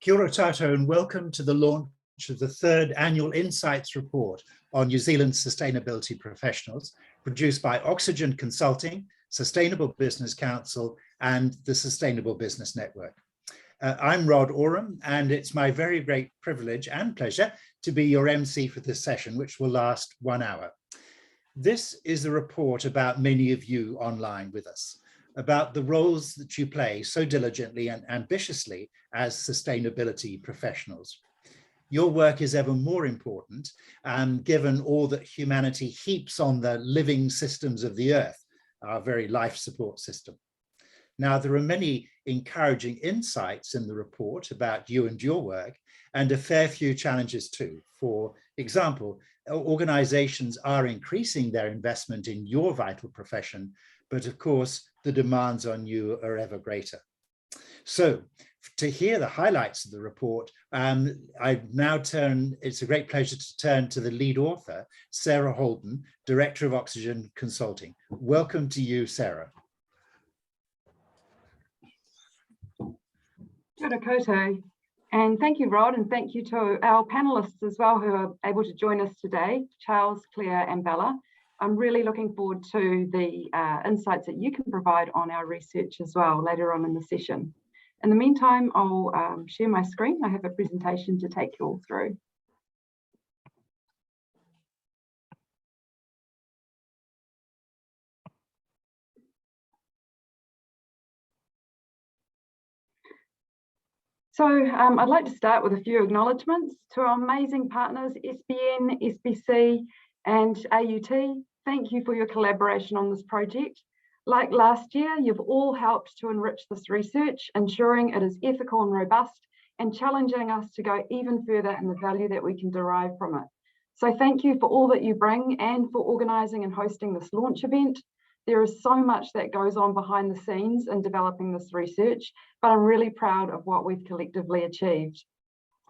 Kia ora tātou and welcome to the launch of the third annual Insights report on New Zealand's sustainability professionals, produced by Oxygen Consulting, Sustainable Business Council and the Sustainable Business Network. I'm Rod Oram, and it's my very great privilege and pleasure to be your MC for this session, which will last 1 hour. This is a report about many of you online with us, about the roles that you play so diligently and ambitiously as sustainability professionals. Your work is ever more important, given all that humanity heaps on the living systems of the earth, our very life support system. Now, there are many encouraging insights in the report about you and your work, and a fair few challenges too. For example, organizations are increasing their investment in your vital profession, but of course, the demands on you are ever greater. So to hear the highlights of the report, it's a great pleasure to turn to the lead author, Sarah Holden, Director of Oxygen Consulting. Welcome to you, Sarah. Kia ora koutou. And thank you, Rod, and thank you to our panelists as well who are able to join us today, Charles, Claire and Bella. I'm really looking forward to the insights that you can provide on our research as well later on in the session. In the meantime, I'll share my screen. I have a presentation to take you all through. So I'd like to start with a few acknowledgements to our amazing partners, SBN, SBC and AUT. Thank you for your collaboration on this project. Like last year, you've all helped to enrich this research, ensuring it is ethical and robust and challenging us to go even further in the value that we can derive from it. So thank you for all that you bring and for organising and hosting this launch event. There is so much that goes on behind the scenes in developing this research, but I'm really proud of what we've collectively achieved.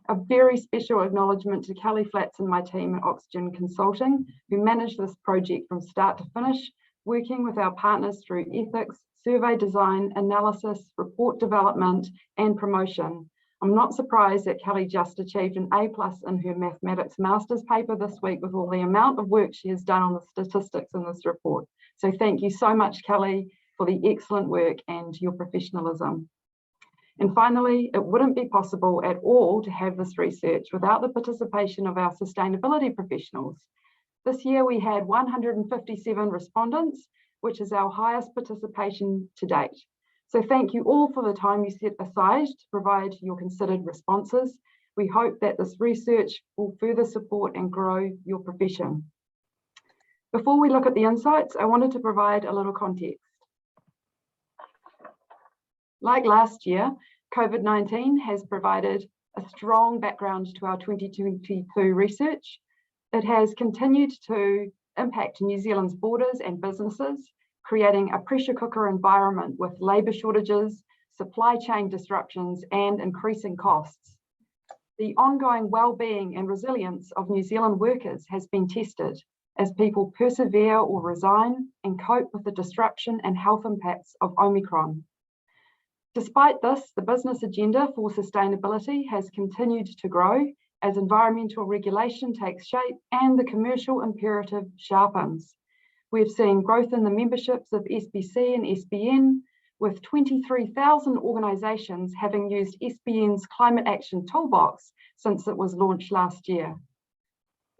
A very special acknowledgement to Kelly Flats and my team at Oxygen Consulting, who managed this project from start to finish, working with our partners through ethics, survey design, analysis, report development, and promotion. I'm not surprised that Kelly just achieved an A+ in her mathematics master's paper this week with all the amount of work she has done on the statistics in this report. So thank you so much, Kelly, for the excellent work and your professionalism. And finally, it wouldn't be possible at all to have this research without the participation of our sustainability professionals. This year we had 157 respondents, which is our highest participation to date. So thank you all for the time you set aside to provide your considered responses. We hope that this research will further support and grow your profession. Before we look at the insights, I wanted to provide a little context. Like last year, COVID-19 has provided a strong background to our 2022 research. It has continued to impact New Zealand's borders and businesses, creating a pressure cooker environment with labour shortages, supply chain disruptions, and increasing costs. The ongoing well-being and resilience of New Zealand workers has been tested as people persevere or resign and cope with the disruption and health impacts of Omicron. Despite this, the business agenda for sustainability has continued to grow as environmental regulation takes shape and the commercial imperative sharpens. We've seen growth in the memberships of SBC and SBN, with 23,000 organisations having used SBN's Climate Action Toolbox since it was launched last year.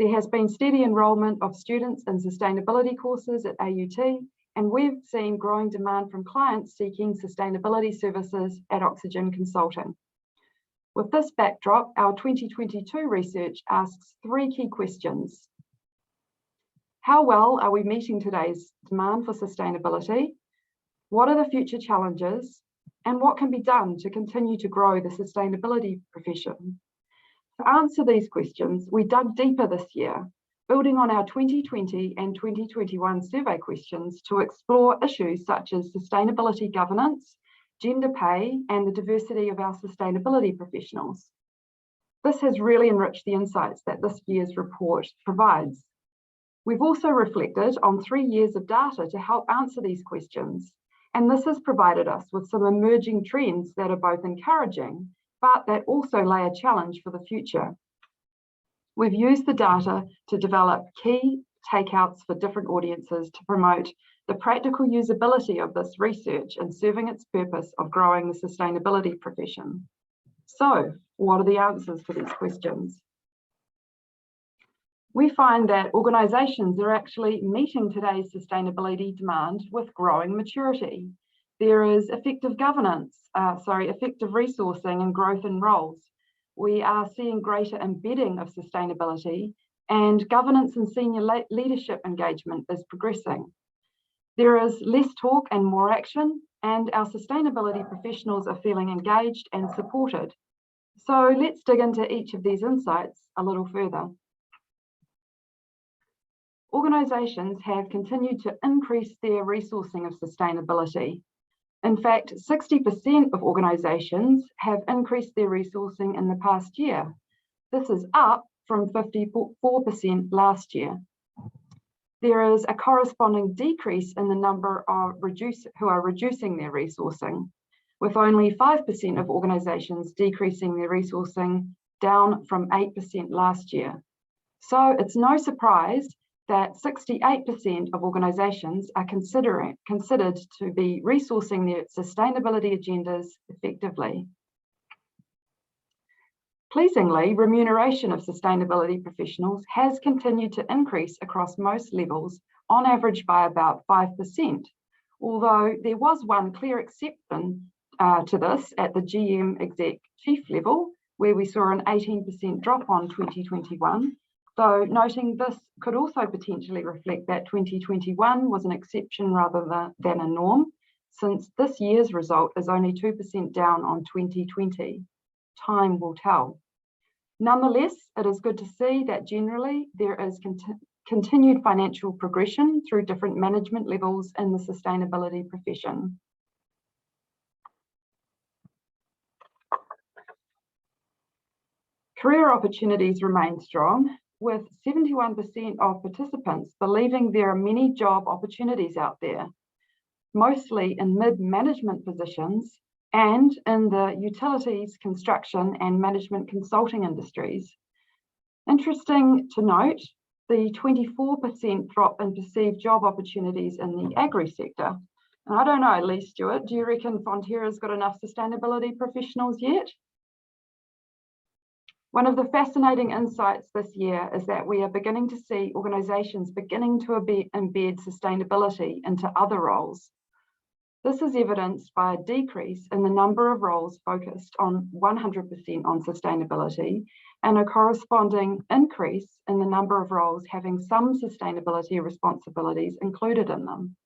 There has been steady enrolment of students in sustainability courses at AUT, and we've seen growing demand from clients seeking sustainability services at Oxygen Consulting. With this backdrop, our 2022 research asks 3 key questions. How well are we meeting today's demand for sustainability? What are the future challenges? And what can be done to continue to grow the sustainability profession? To answer these questions, we dug deeper this year, building on our 2020 and 2021 survey questions to explore issues such as sustainability governance, gender pay, and the diversity of our sustainability professionals. This has really enriched the insights that this year's report provides. We've also reflected on 3 years of data to help answer these questions, and this has provided us with some emerging trends that are both encouraging but that also lay a challenge for the future. We've used the data to develop key takeouts for different audiences to promote the practical usability of this research and serving its purpose of growing the sustainability profession. So, what are the answers to these questions? We find that organisations are actually meeting today's sustainability demand with growing maturity. There is effective governance, effective resourcing and growth in roles. We are seeing greater embedding of sustainability, and governance and senior leadership engagement is progressing. There is less talk and more action, and our sustainability professionals are feeling engaged and supported. So let's dig into each of these insights a little further. Organisations have continued to increase their resourcing of sustainability. In fact, 60% of organisations have increased their resourcing in the past year. This is up from 54% last year. There is a corresponding decrease in the number of who are reducing their resourcing, with only 5% of organisations decreasing their resourcing, down from 8% last year. So it's no surprise that 68% of organisations are considered to be resourcing their sustainability agendas effectively. Pleasingly, remuneration of sustainability professionals has continued to increase across most levels, on average by about 5%, although there was one clear exception to this at the GM exec chief level, where we saw an 18% drop on 2021, though noting this could also potentially reflect that 2021 was an exception rather than a norm, since this year's result is only 2% down on 2020. Time will tell. Nonetheless, it is good to see that generally there is continued financial progression through different management levels in the sustainability profession. Career opportunities remain strong, with 71% of participants believing there are many job opportunities out there, mostly in mid-management positions and in the utilities, construction and management consulting industries. Interesting to note, the 24% drop in perceived job opportunities in the agri sector. And I don't know, Lee Stewart, do you reckon Fonterra's got enough sustainability professionals yet? One of the fascinating insights this year is that we are beginning to see organisations beginning to embed sustainability into other roles. This is evidenced by a decrease in the number of roles focused on 100% on sustainability and a corresponding increase in the number of roles having some sustainability responsibilities included in them.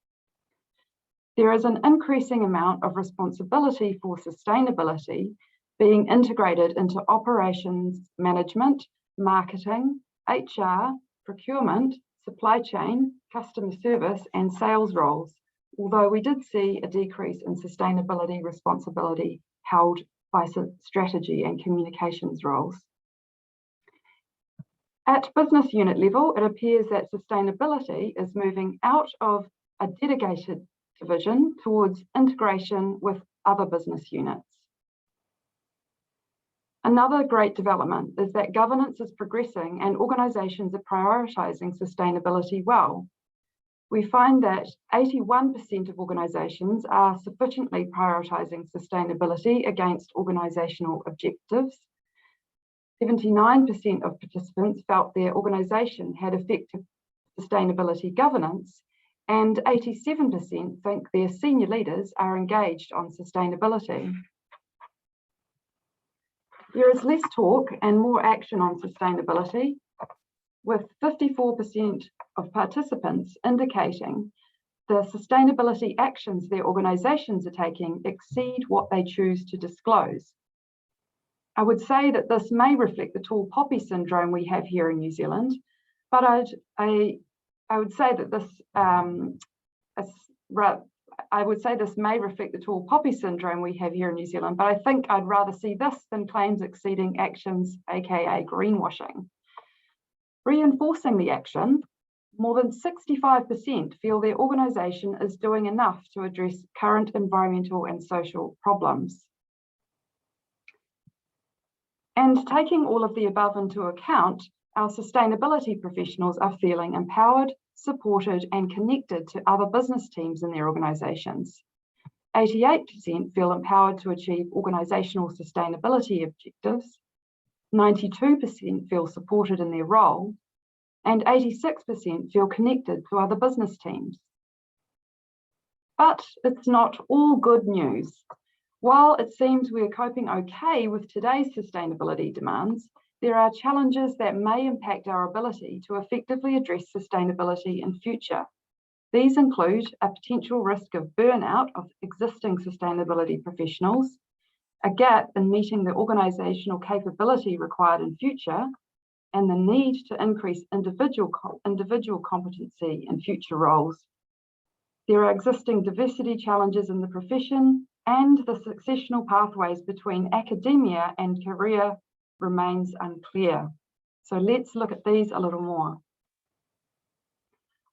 There is an increasing amount of responsibility for sustainability being integrated into operations management, marketing, HR, procurement, supply chain, customer service, and sales roles, although we did see a decrease in sustainability responsibility held by strategy and communications roles. At business unit level, it appears that sustainability is moving out of a dedicated division towards integration with other business units. Another great development is that governance is progressing and organisations are prioritising sustainability well. We find that 81% of organisations are sufficiently prioritising sustainability against organisational objectives. 79% of participants felt their organisation had effective sustainability governance, and 87% think their senior leaders are engaged on sustainability. There is less talk and more action on sustainability, with 54% of participants indicating the sustainability actions their organisations are taking exceed what they choose to disclose. I would say that this may reflect the tall poppy syndrome we have here in New Zealand, but I would say that this may reflect the tall poppy syndrome we have here in New Zealand, but I think I'd rather see this than claims exceeding actions, aka greenwashing. Reinforcing the action, more than 65% feel their organisation is doing enough to address current environmental and social problems. And taking all of the above into account, our sustainability professionals are feeling empowered, supported, and connected to other business teams in their organisations. 88% feel empowered to achieve organisational sustainability objectives, 92% feel supported in their role, and 86% feel connected to other business teams. But it's not all good news. While it seems we're coping okay with today's sustainability demands, there are challenges that may impact our ability to effectively address sustainability in future. These include a potential risk of burnout of existing sustainability professionals, a gap in meeting the organisational capability required in future, and the need to increase individual competency in future roles. There are existing diversity challenges in the profession, and the successional pathways between academia and career remains unclear. So let's look at these a little more.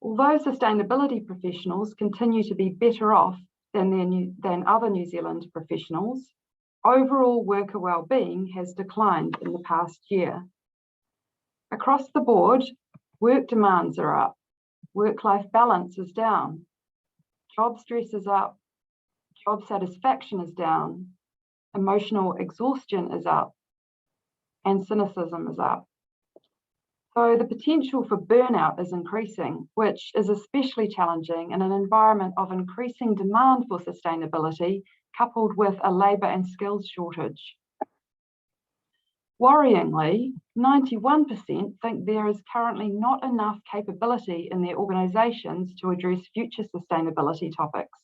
Although sustainability professionals continue to be better off than other New Zealand professionals, overall worker wellbeing has declined in the past year. Across the board, work demands are up, work-life balance is down, job stress is up, job satisfaction is down, emotional exhaustion is up, and cynicism is up. So the potential for burnout is increasing, which is especially challenging in an environment of increasing demand for sustainability, coupled with a labour and skills shortage. Worryingly, 91% think there is currently not enough capability in their organisations to address future sustainability topics.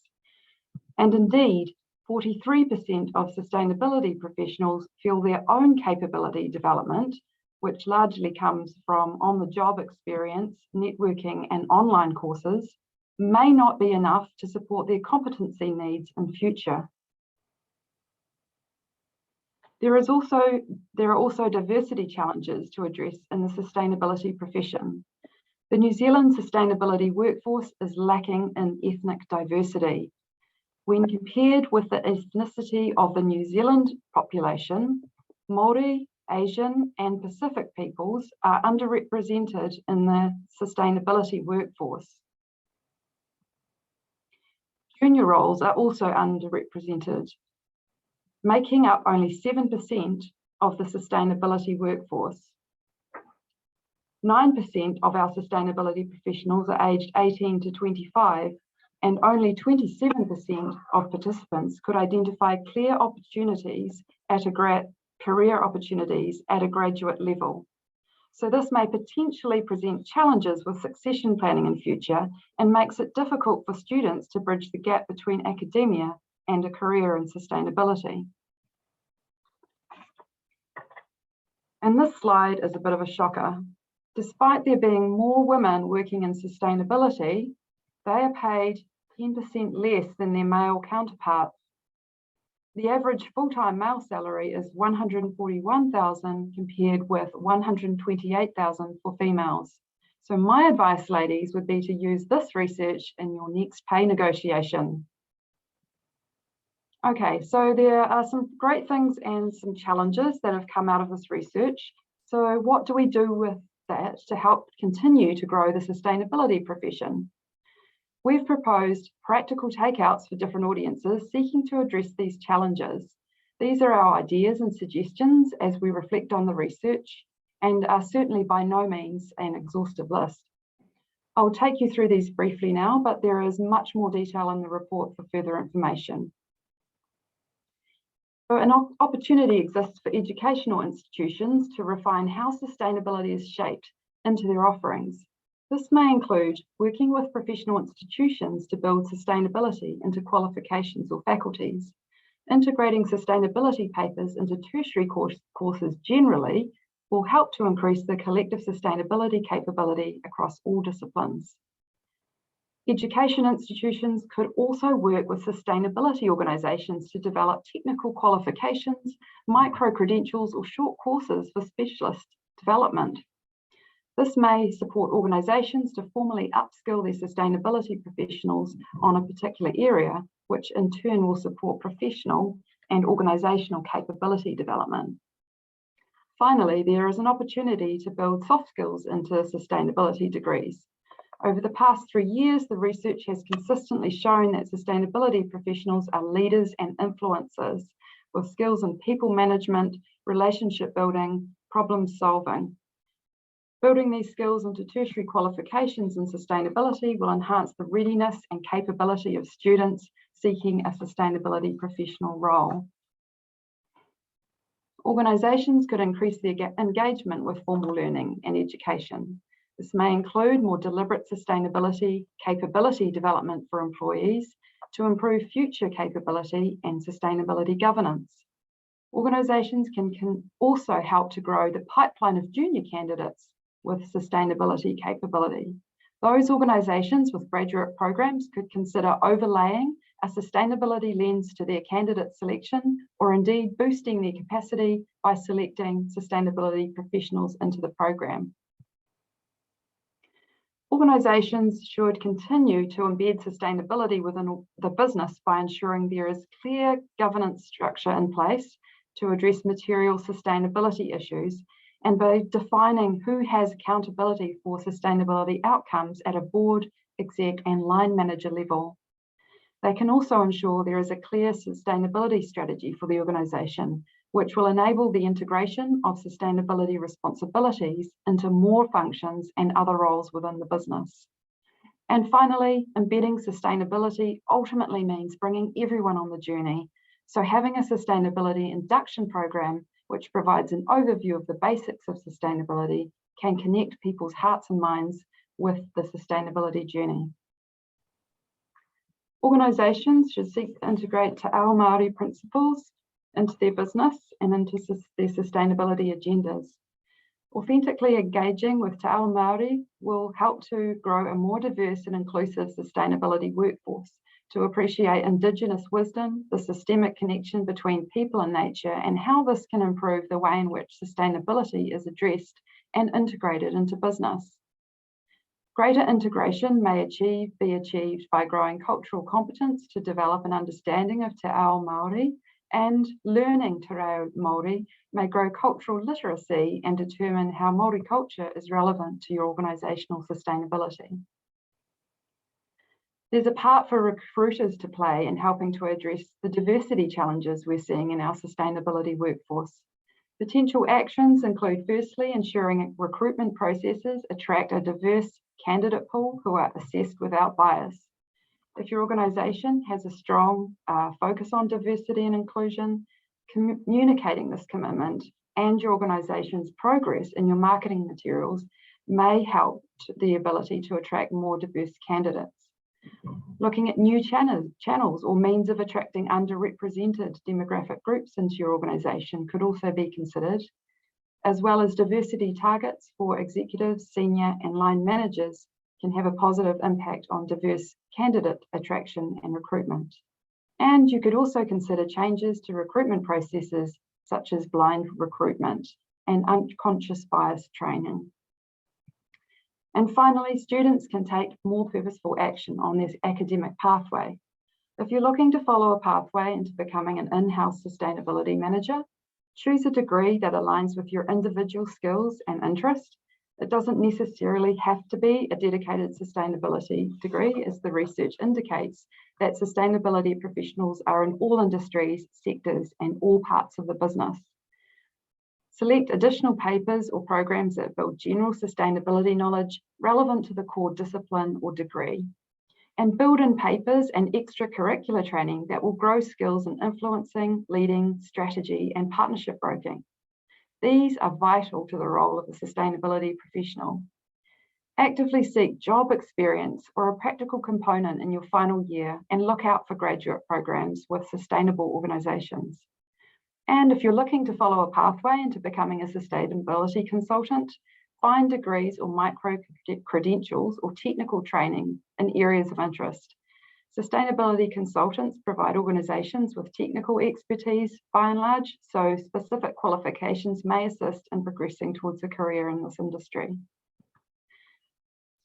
And indeed, 43% of sustainability professionals feel their own capability development, which largely comes from on-the-job experience, networking, and online courses, may not be enough to support their competency needs in future. There are also diversity challenges to address in the sustainability profession. The New Zealand sustainability workforce is lacking in ethnic diversity. When compared with the ethnicity of the New Zealand population, Māori, Asian, and Pacific peoples are underrepresented in the sustainability workforce. Junior roles are also underrepresented, making up only 7% of the sustainability workforce. 9% of our sustainability professionals are aged 18 to 25, and only 27% of participants could identify clear opportunities at career opportunities at a graduate level. So this may potentially present challenges with succession planning in future and makes it difficult for students to bridge the gap between academia and a career in sustainability. And this slide is a bit of a shocker. Despite there being more women working in sustainability, they are paid 10% less than their male counterparts. The average full-time male salary is $141,000 compared with $128,000 for females. So my advice, ladies, would be to use this research in your next pay negotiation. Okay, so there are some great things and some challenges that have come out of this research. So what do we do with that to help continue to grow the sustainability profession? We've proposed practical takeouts for different audiences seeking to address these challenges. These are our ideas and suggestions as we reflect on the research and are certainly by no means an exhaustive list. I'll take you through these briefly now, but there is much more detail in the report for further information. So an opportunity exists for educational institutions to refine how sustainability is shaped into their offerings. This may include working with professional institutions to build sustainability into qualifications or faculties, integrating sustainability papers into tertiary courses generally will help to increase the collective sustainability capability across all disciplines. Education institutions could also work with sustainability organisations to develop technical qualifications, micro-credentials or short courses for specialist development. This may support organisations to formally upskill their sustainability professionals on a particular area, which in turn will support professional and organisational capability development. Finally, there is an opportunity to build soft skills into sustainability degrees. Over the past 3 years, the research has consistently shown that sustainability professionals are leaders and influencers with skills in people management, relationship building, problem solving. Building these skills into tertiary qualifications in sustainability will enhance the readiness and capability of students seeking a sustainability professional role. Organisations could increase their engagement with formal learning and education. This may include more deliberate sustainability capability development for employees to improve future capability and sustainability governance. Organisations can also help to grow the pipeline of junior candidates with sustainability capability. Those organisations with graduate programs could consider overlaying a sustainability lens to their candidate selection, or indeed boosting their capacity by selecting sustainability professionals into the program. Organisations should continue to embed sustainability within the business by ensuring there is clear governance structure in place to address material sustainability issues, and by defining who has accountability for sustainability outcomes at a board, exec, and line manager level. They can also ensure there is a clear sustainability strategy for the organisation, which will enable the integration of sustainability responsibilities into more functions and other roles within the business. And finally, embedding sustainability ultimately means bringing everyone on the journey. So having a sustainability induction program, which provides an overview of the basics of sustainability, can connect people's hearts and minds with the sustainability journey. Organisations should seek to integrate Te Ao Māori principles into their business and into their sustainability agendas. Authentically engaging with Te Ao Māori will help to grow a more diverse and inclusive sustainability workforce, to appreciate Indigenous wisdom, the systemic connection between people and nature, and how this can improve the way in which sustainability is addressed and integrated into business. Greater integration may be achieved by growing cultural competence to develop an understanding of Te Ao Māori, and learning Te Reo Māori may grow cultural literacy and determine how Māori culture is relevant to your organisational sustainability. There's a part for recruiters to play in helping to address the diversity challenges we're seeing in our sustainability workforce. Potential actions include, firstly, ensuring recruitment processes attract a diverse candidate pool who are assessed without bias. If your organisation has a strong focus on diversity and inclusion, communicating this commitment and your organisation's progress in your marketing materials may help the ability to attract more diverse candidates. Looking at new channels or means of attracting underrepresented demographic groups into your organisation could also be considered, as well as diversity targets for executives, senior and line managers can have a positive impact on diverse candidate attraction and recruitment. And you could also consider changes to recruitment processes such as blind recruitment and unconscious bias training. And finally, students can take more purposeful action on their academic pathway. If you're looking to follow a pathway into becoming an in-house sustainability manager, choose a degree that aligns with your individual skills and interest. It doesn't necessarily have to be a dedicated sustainability degree, as the research indicates that sustainability professionals are in all industries, sectors, and all parts of the business. Select additional papers or programs that build general sustainability knowledge relevant to the core discipline or degree, and build in papers and extracurricular training that will grow skills in influencing, leading, strategy, and partnership broking. These are vital to the role of a sustainability professional. Actively seek job experience or a practical component in your final year, and look out for graduate programs with sustainable organisations. And if you're looking to follow a pathway into becoming a sustainability consultant, find degrees or micro-credentials or technical training in areas of interest. Sustainability consultants provide organisations with technical expertise by and large, so specific qualifications may assist in progressing towards a career in this industry.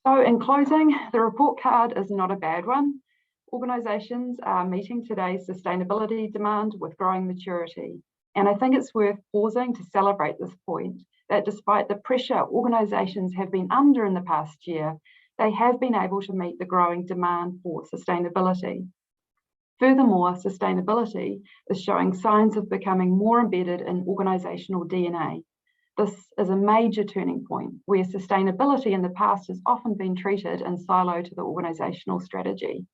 So in closing, the report card is not a bad one. Organisations are meeting today's sustainability demand with growing maturity, And I think it's worth pausing to celebrate this point, that despite the pressure organisations have been under in the past year, they have been able to meet the growing demand for sustainability. Furthermore, sustainability is showing signs of becoming more embedded in organisational DNA. This is a major turning point where sustainability in the past has often been treated in silo to the organisational strategy.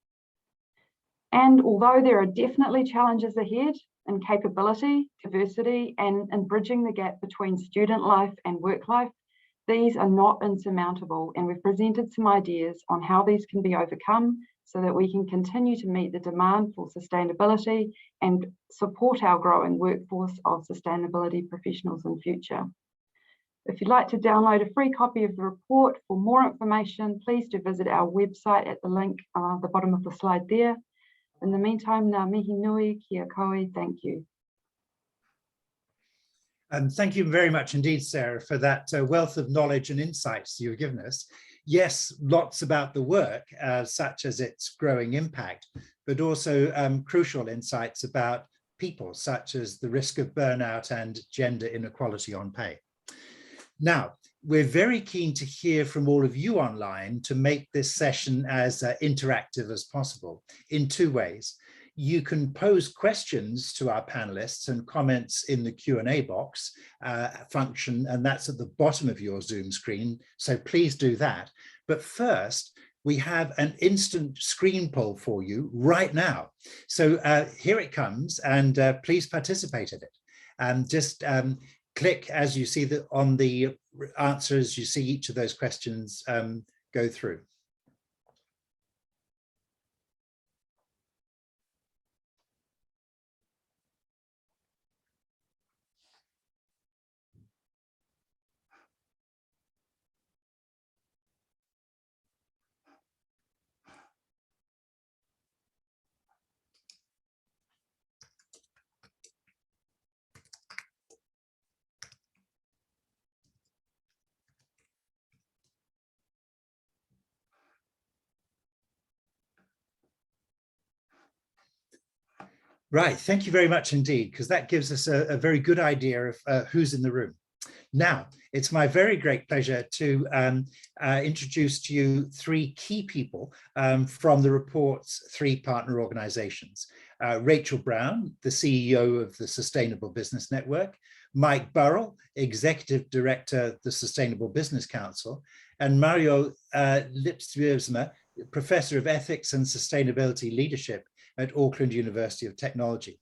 And although there are definitely challenges ahead in capability, diversity, and in bridging the gap between student life and work life, these are not insurmountable, and we've presented some ideas on how these can be overcome so that we can continue to meet the demand for sustainability and support our growing workforce of sustainability professionals in future. If you'd like to download a free copy of the report, for more information, please do visit our website at the link at the bottom of the slide there. In the meantime, ngā mihi nui, kia koe, thank you. Thank you very much indeed, Sarah, for that wealth of knowledge and insights you've given us. Yes, lots about the work, such as its growing impact, but also crucial insights about people, such as the risk of burnout and gender inequality on pay. Now, we're very keen to hear from all of you online to make this session as interactive as possible in two ways. You can pose questions to our panelists and comments in the Q&A box function, and that's at the bottom of your Zoom screen, so please do that. But first, we have an instant screen poll for you right now. So here it comes, and please participate in it. Just click as you see that on the answers, you see each of those questions go through. Right, thank you very much indeed, because that gives us a very good idea of who's in the room. Now, it's my very great pleasure to introduce to you three key people from the report's three partner organizations. Rachel Brown, the CEO of the Sustainable Business Network, Mike Burrell, Executive Director of the Sustainable Business Council, and Mario Lipsviesma, Professor of Ethics and Sustainability Leadership at Auckland University of Technology.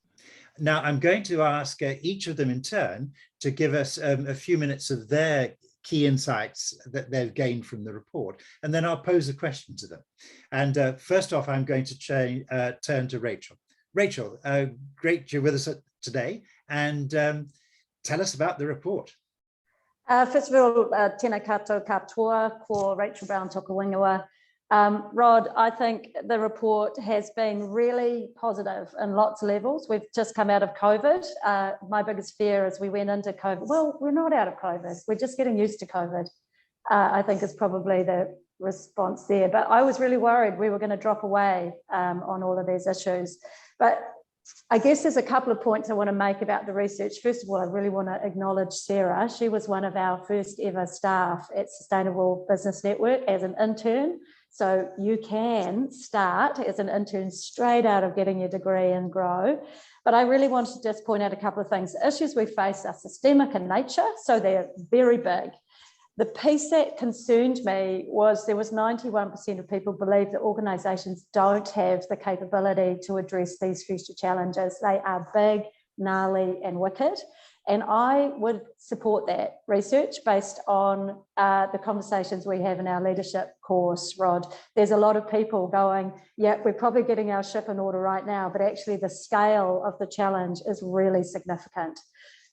Now, I'm going to ask each of them in turn to give us a few minutes of their key insights that they've gained from the report, and then I'll pose a question to them. And first off, I'm going to turn to Rachel. Rachel, great you're with us today, and tell us about the report. First of all, tēnā koutou katoa, ko Rachel Brown toka wingua. Rod, I think the report has been really positive in lots of levels. We've just come out of COVID. My biggest fear as we went into COVID, well, we're not out of COVID, we're just getting used to COVID, I think is probably the response there. But I was really worried we were going to drop away on all of these issues. But I guess there's a couple of points I want to make about the research. First of all, I really want to acknowledge Sarah. She was one of our first ever staff at Sustainable Business Network as an intern. So you can start as an intern straight out of getting your degree and grow. But I really wanted to just point out a couple of things. The issues we face are systemic in nature, so they're very big. The piece that concerned me was there was 91% of people believe that organisations don't have the capability to address these future challenges. They are big, gnarly and wicked. And I would support that research based on the conversations we have in our leadership course, Rod. There's a lot of people going, yeah, we're probably getting our ship in order right now, but actually the scale of the challenge is really significant.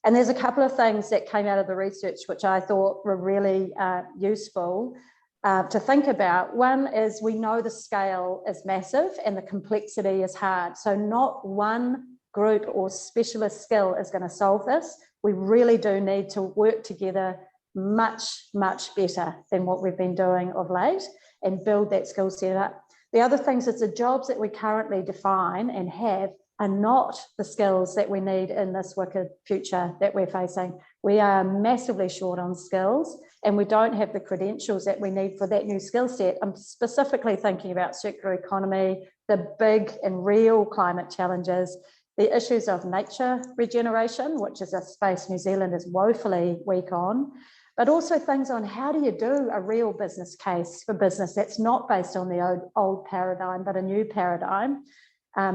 And there's a couple of things that came out of the research which I thought were really useful to think about. One is we know the scale is massive and the complexity is hard. So not one group or specialist skill is going to solve this. We really do need to work together much, much better than what we've been doing of late and build that skill set up. The other things is the jobs that we currently define and have are not the skills that we need in this wicked future that we're facing. We are massively short on skills, and we don't have the credentials that we need for that new skill set. I'm specifically thinking about circular economy, the big and real climate challenges, the issues of nature regeneration, which is a space New Zealand is woefully weak on, but also things on how do you do a real business case for business that's not based on the old paradigm, but a new paradigm.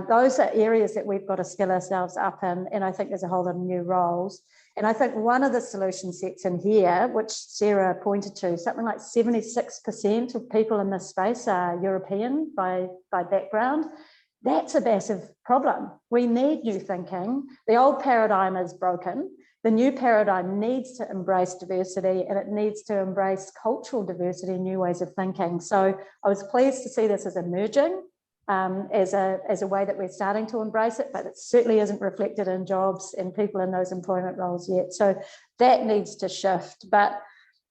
Those are areas that we've got to skill ourselves up in, and I think there's a whole lot of new roles. And I think one of the solution sets in here, which Sarah pointed to, something like 76% of people in this space are European by background. That's a massive problem. We need new thinking. The old paradigm is broken. The new paradigm needs to embrace diversity, and it needs to embrace cultural diversity and new ways of thinking. So I was pleased to see this as emerging as a way that we're starting to embrace it, but it certainly isn't reflected in jobs and people in those employment roles yet. So that needs to shift. But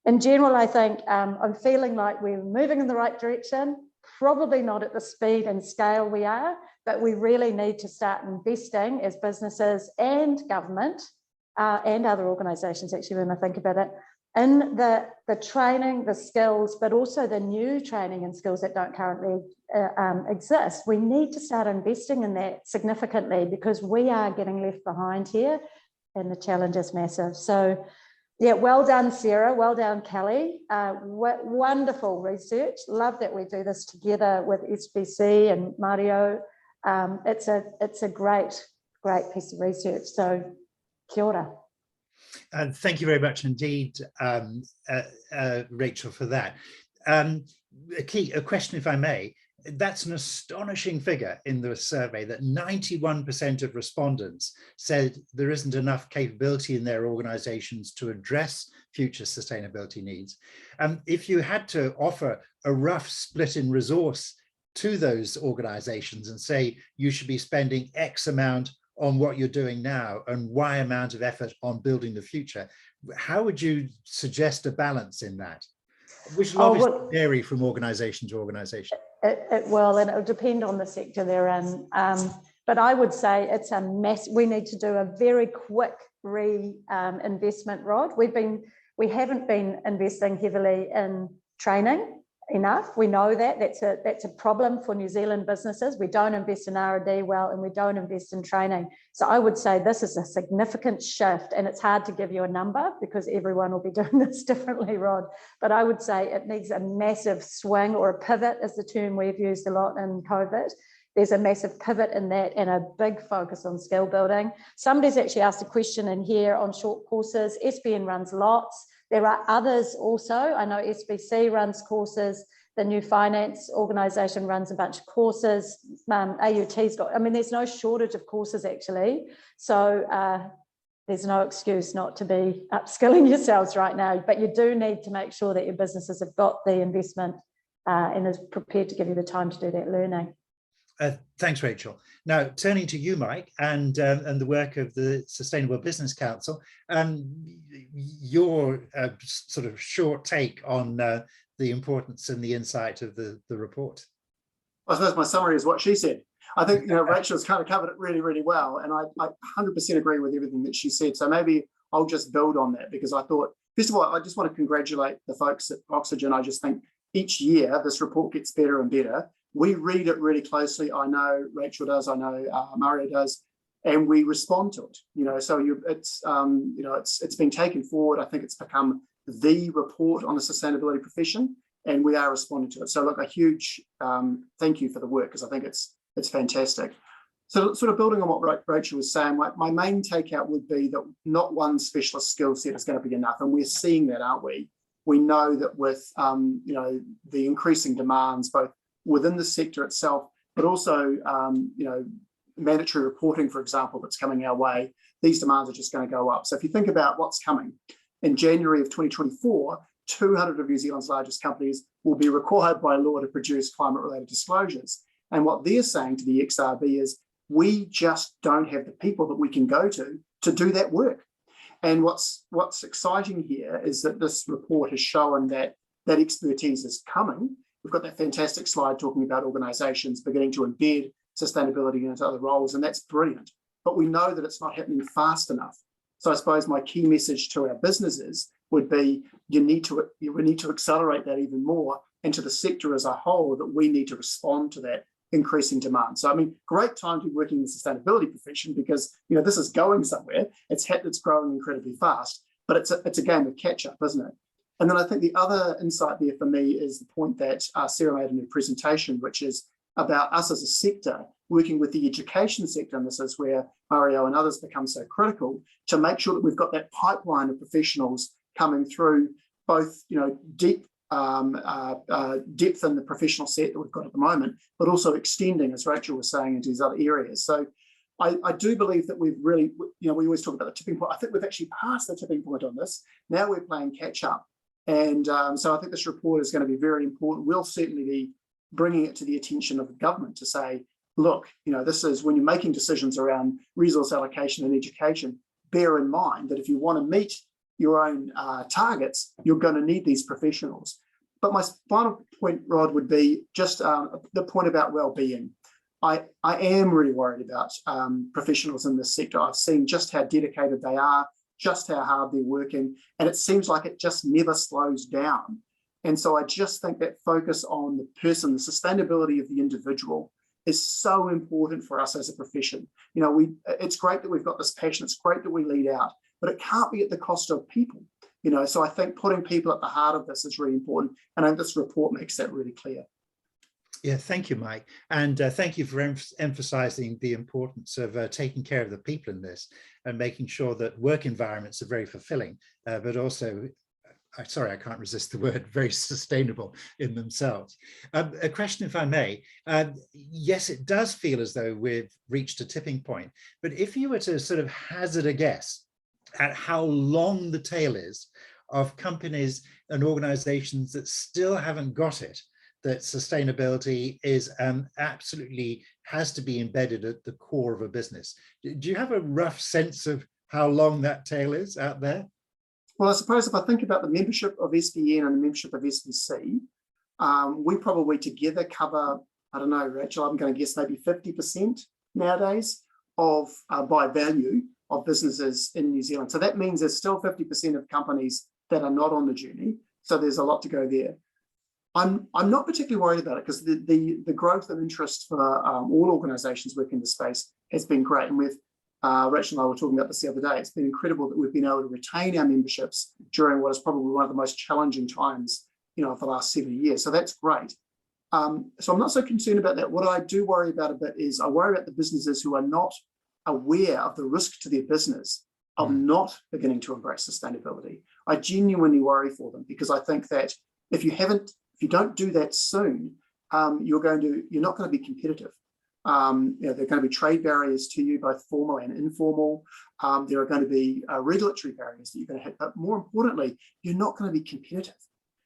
in general, I think I'm feeling like we're moving in the right direction, probably not at the speed and scale we are, but we really need to start investing as businesses and government and other organisations, actually, when I think about it, in the training, the skills, but also the new training and skills that don't currently exist. We need to start investing in that significantly, because we are getting left behind here and the challenge is massive. So yeah, well done, Sarah. Well done, Kelly. Wonderful research. Love that we do this together with SBC and Mario. It's a great piece of research. So kia ora. Thank you very much indeed, Rachel, for that. A question, if I may. That's an astonishing figure in the survey that 91% of respondents said there isn't enough capability in their organizations to address future sustainability needs. If you had to offer a rough split in resource to those organizations and say you should be spending X amount on what you're doing now and Y amount of effort on building the future, how would you suggest a balance in that? Which will obviously vary from organisation to organisation. It will, and it will depend on the sector they're in. But I would say it's a mess. We need to do a very quick investment, Rod. We haven't been investing heavily in training enough. We know that that's a problem for New Zealand businesses. We don't invest in R&D well, and we don't invest in training. So I would say this is a significant shift, and it's hard to give you a number because everyone will be doing this differently, Rod. But I would say it needs a massive swing, or a pivot is the term we've used a lot in COVID. There's a massive pivot in that and a big focus on skill building. Somebody's actually asked a question in here on short courses. SBN runs lots. There are others also. I know SBC runs courses. The New Finance organisation runs a bunch of courses. AUT's got, there's no shortage of courses actually. So there's no excuse not to be upskilling yourselves right now, but you do need to make sure that your businesses have got the investment and is prepared to give you the time to do that learning. Thanks, Rachel. Now, turning to you, Mike, and the work of the Sustainable Business Council, your sort of short take on the importance and the insight of the report. I suppose my summary is what she said. I think Rachel's kind of covered it really, really well, and I 100% agree with everything that she said. So maybe I'll just build on that, because I thought, first of all, I just want to congratulate the folks at Oxygen. I just think each year this report gets better and better. We read it really closely. I know Rachel does. I know Mario does, and we respond to it. So it's been taken forward. I think it's become the report on the sustainability profession, and we are responding to it. So look, a huge thank you for the work, because I think it's fantastic. So sort of building on what Rachel was saying, my main takeout would be that not one specialist skill set is going to be enough, and we're seeing that, aren't we? We know that with the increasing demands, both within the sector itself, but also, mandatory reporting, for example, that's coming our way, these demands are just going to go up. So if you think about what's coming, in January of 2024, 200 of New Zealand's largest companies will be required by law to produce climate-related disclosures. And what they're saying to the XRB is, we just don't have the people that we can go to do that work. And what's exciting here is that this report has shown that expertise is coming. We've got that fantastic slide talking about organisations beginning to embed sustainability into other roles, and that's brilliant. But we know that it's not happening fast enough. So I suppose my key message to our businesses would be we need to accelerate that even more, and to the sector as a whole, that we need to respond to that increasing demand. So I mean, great time to be working in the sustainability profession, because this is going somewhere. It's growing incredibly fast, but it's a game of catch up, isn't it? And then I think the other insight there for me is the point that Sarah made in her presentation, which is about us as a sector working with the education sector, and this is where Mario and others become so critical, to make sure that we've got that pipeline of professionals coming through, both deep depth in the professional set that we've got at the moment, but also extending, as Rachel was saying, into these other areas. So I do believe that we've really, we always talk about the tipping point. I think we've actually passed the tipping point on this. Now we're playing catch up. And so I think this report is going to be very important. We'll certainly be bringing it to the attention of the government to say, look, this is when you're making decisions around resource allocation and education, bear in mind that if you want to meet your own targets, you're going to need these professionals. But my final point, Rod, would be just the point about well-being. I am really worried about professionals in this sector. I've seen just how dedicated they are, just how hard they're working, and it seems like it just never slows down. And so I just think that focus on the person, the sustainability of the individual, is so important for us as a profession. It's great that we've got this passion, it's great that we lead out, but it can't be at the cost of people. So I think putting people at the heart of this is really important, and I think this report makes that really clear. Yeah, thank you, Mike. And thank you for emphasizing the importance of taking care of the people in this and making sure that work environments are very fulfilling, but also, sorry, I can't resist the word, very sustainable in themselves. A question, if I may. Yes, it does feel as though we've reached a tipping point, but if you were to sort of hazard a guess at how long the tail is of companies and organizations that still haven't got it, that sustainability is absolutely has to be embedded at the core of a business. Do you have a rough sense of how long that tail is out there? Well, I suppose if I think about the membership of SBN and the membership of SBC, we probably together cover, I don't know, Rachel, I'm going to guess maybe 50% nowadays of by value of businesses in New Zealand. So that means there's still 50% of companies that are not on the journey. So there's a lot to go there. I'm not particularly worried about it, because the growth and interest for all organisations working in the space has been great. And with Rachel and I were talking about this the other day. It's been incredible that we've been able to retain our memberships during what is probably one of the most challenging times, for the last 7 years. So that's great. So I'm not so concerned about that. What I do worry about a bit is I worry about the businesses who are not aware of the risk to their business of not beginning to embrace sustainability. I genuinely worry for them, because I think that if you don't do that soon, you're not going to be competitive. There are going to be trade barriers to you, both formal and informal. There are going to be regulatory barriers that you're going to hit, but more importantly, you're not going to be competitive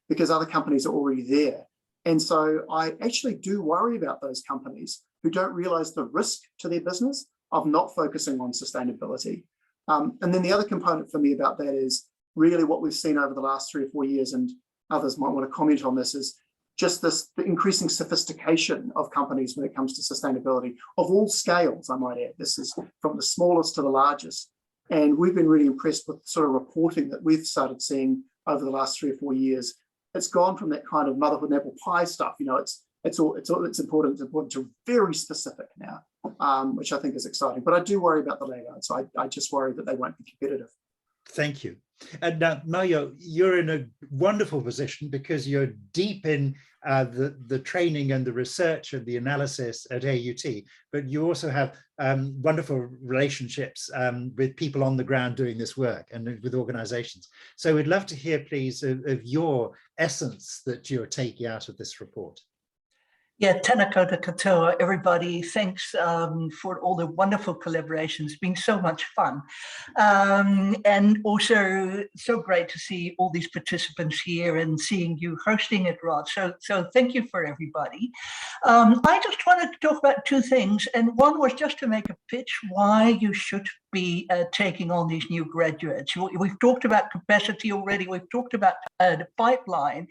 because other companies are already there. And so I actually do worry about those companies who don't realize the risk to their business of not focusing on sustainability. And then the other component for me about that is really what we've seen over the last 3 or 4 years, and others might want to comment on this, is just the increasing sophistication of companies when it comes to sustainability of all scales, I might add. This is from the smallest to the largest. And we've been really impressed with the sort of reporting that we've started seeing over the last 3 or 4 years. It's gone from that kind of motherhood and apple pie stuff, it's important to very specific now, which I think is exciting. But I do worry about the laggards. So I just worry that they won't be competitive. Thank you. And now, Mario, you're in a wonderful position because you're deep in the training and the research and the analysis at AUT, but you also have wonderful relationships with people on the ground doing this work and with organizations. So we'd love to hear, please, of your essence that you're taking out of this report. Yeah, tēnā koutou katoa, everybody. Thanks for all the wonderful collaborations. It's been so much fun. And also so great to see all these participants here and seeing you hosting it, Rod. So thank you for everybody. I just wanted to talk about 2 things. And one was just to make a pitch why you should be taking on these new graduates. We've talked about capacity already. We've talked about the pipeline.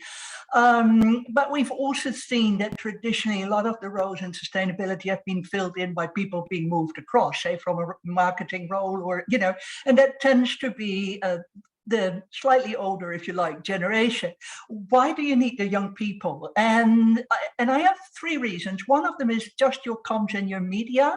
But we've also seen that traditionally a lot of the roles in sustainability have been filled in by people being moved across, say from a marketing role, or, you know, and that tends to be the slightly older, if you like, generation. Why do you need the young people? And I have three reasons. One of them is just your comms and your media.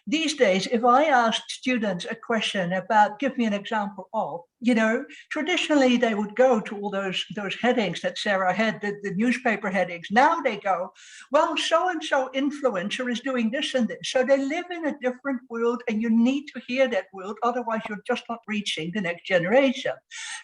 These days, if I asked students a question about, give me an example of, you know, traditionally they would go to all those headings that Sarah had, the newspaper headings. Now they go, well, so-and-so influencer is doing this and this. So they live in a different world, and you need to hear that world. Otherwise, you're just not reaching the next generation.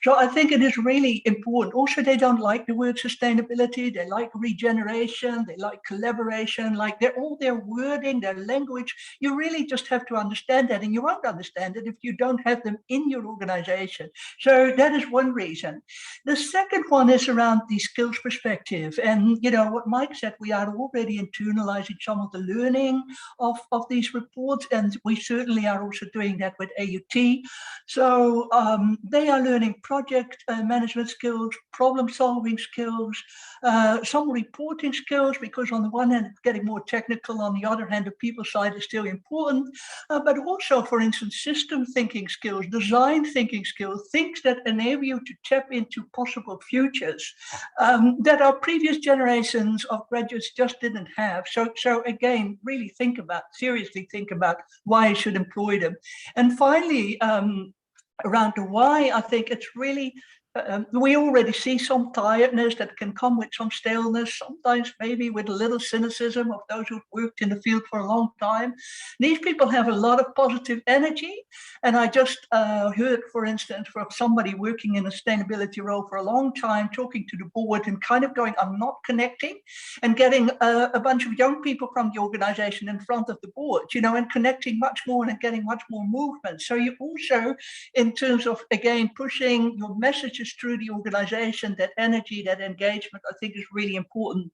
So I think it is really important. Also, they don't like the word sustainability. They like regeneration. They like collaboration. Like all their wording, their language. You really just have to understand that, and you won't understand it if you don't have them in your organization. So that is one reason. The second one is around the skills perspective. And, you know, what Mike said, we are already internalizing some of the learning of these reports, and we certainly are also doing that with AUT. So they are learning project management skills, problem solving skills, some reporting skills, because on the one hand, it's getting more technical. On the other hand, the people side is still important, but also, for instance, system thinking skills, design thinking skills, things that enable you to tap into possible futures that our previous generations of graduates just didn't have. So again, really seriously think about why you should employ them. And finally, around the why, I think it's really, we already see some tiredness that can come with some staleness, sometimes maybe with a little cynicism of those who've worked in the field for a long time. These people have a lot of positive energy. And I just heard, for instance, from somebody working in a sustainability role for a long time, talking to the board and kind of going, I'm not connecting, and getting a bunch of young people from the organization in front of the board, you know, and connecting much more and getting much more movement. So you also, in terms of, again, pushing your messages through the organization, that energy, that engagement, I think is really important.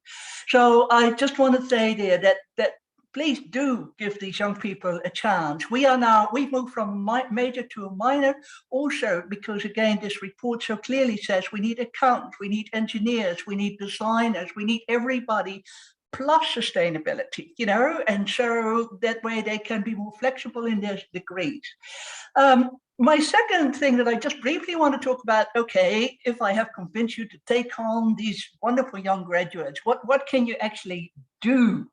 So I just want to say there that please do give these young people a chance. We've moved from major to a minor, also because, again, this report so clearly says we need accountants, we need engineers, we need designers, we need everybody plus sustainability, you know, and so that way they can be more flexible in their degrees. My second thing that I just briefly want to talk about, okay, if I have convinced you to take on these wonderful young graduates, what can you actually do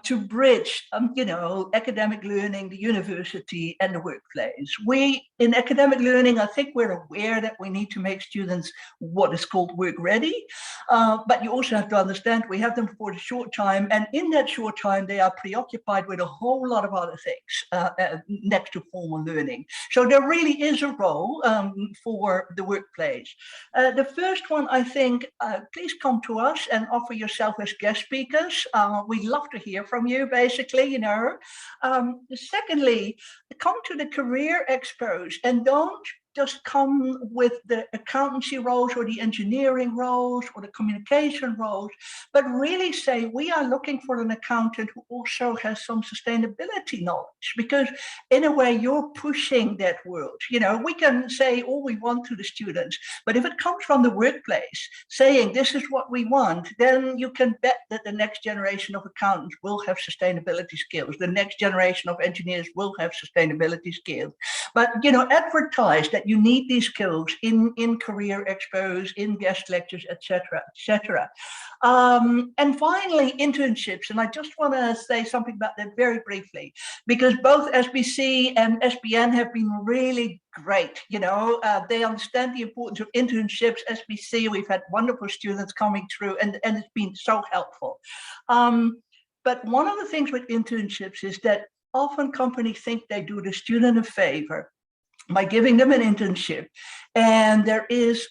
to bridge, you know, academic learning, the university, and the workplace? In academic learning, I think we're aware that we need to make students what is called work ready, but you also have to understand we have them for a short time, and in that short time, they are preoccupied with a whole lot of other things next to formal learning. So there really is a role for the workplace. The first one, I think, please come to us and offer yourself as guest speakers. We'd love to hear from you, basically, you know. Secondly, come to the career expos and don't just come with the accountancy roles or the engineering roles or the communication roles, but really say we are looking for an accountant who also has some sustainability knowledge, because in a way you're pushing that world. You know, we can say all we want to the students, but if it comes from the workplace saying this is what we want, then you can bet that the next generation of accountants will have sustainability skills. The next generation of engineers will have sustainability skills. But, you know, advertise that you need these skills in career expos, in guest lectures, etc., etc. And finally, internships. And I just want to say something about that very briefly, because both SBC and SBN have been really great. You know, they understand the importance of internships. SBC, we've had wonderful students coming through, and it's been so helpful. But one of the things with internships is that often companies think they do the student a favor by giving them an internship, and there is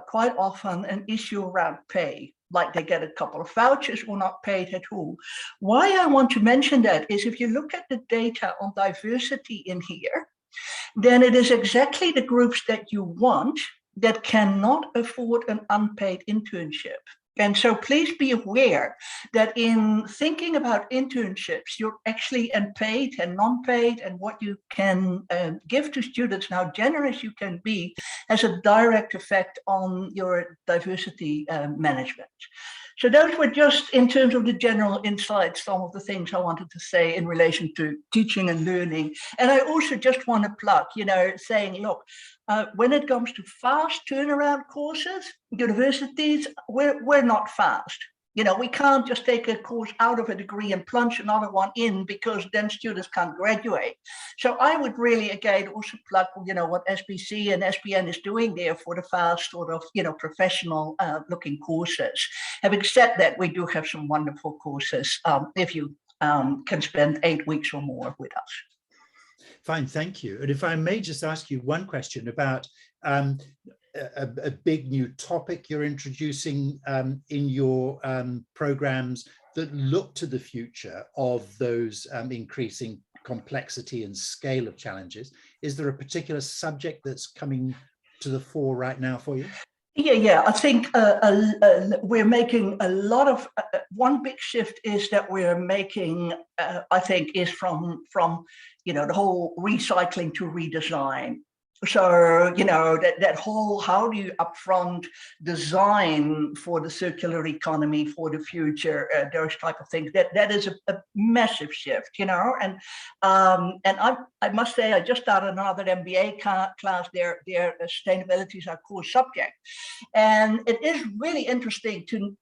quite often an issue around pay, like they get a couple of vouchers or not paid at all. Why I want to mention that is if you look at the data on diversity in here, then it is exactly the groups that you want that cannot afford an unpaid internship. And so please be aware that in thinking about internships, you're actually and paid and non-paid, and what you can give to students and how generous you can be has a direct effect on your diversity management. So those were just, in terms of the general insights, some of the things I wanted to say in relation to teaching and learning. And I also just want to plug, saying, look, when it comes to fast turnaround courses, universities, we're not fast. We can't just take a course out of a degree and plunge another one in, because then students can't graduate. So I would really, again, also plug, what SBC and SPN is doing there for the fast sort of, professional looking courses. Having said that, we do have some wonderful courses if you can spend 8 weeks or more with us. Fine, thank you. And if I may just ask you one question about a big new topic you're introducing in your programs that look to the future of those increasing complexity and scale of challenges. Is there a particular subject that's coming to the fore right now for you? Yeah. I think we're making a lot of, one big shift is that we're making, I think, is from the whole recycling to redesign. So, that whole, how do you upfront design for the circular economy for the future, those type of things, that is a massive shift, and I must say, I just started another MBA class there. Sustainability is our core subject. And it is really interesting to,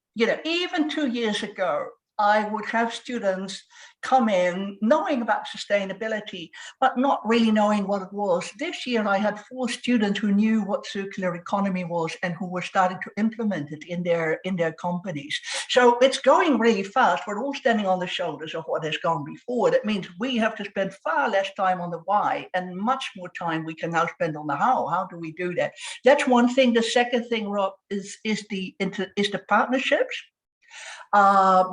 even 2 years ago, I would have students come in knowing about sustainability, but not really knowing what it was. This year, I had 4 students who knew what circular economy was and who were starting to implement it in their companies. So it's going really fast. We're all standing on the shoulders of what has gone before. That means we have to spend far less time on the why and much more time we can now spend on the how. How do we do that? That's one thing. The second thing, Rob, is the partnerships.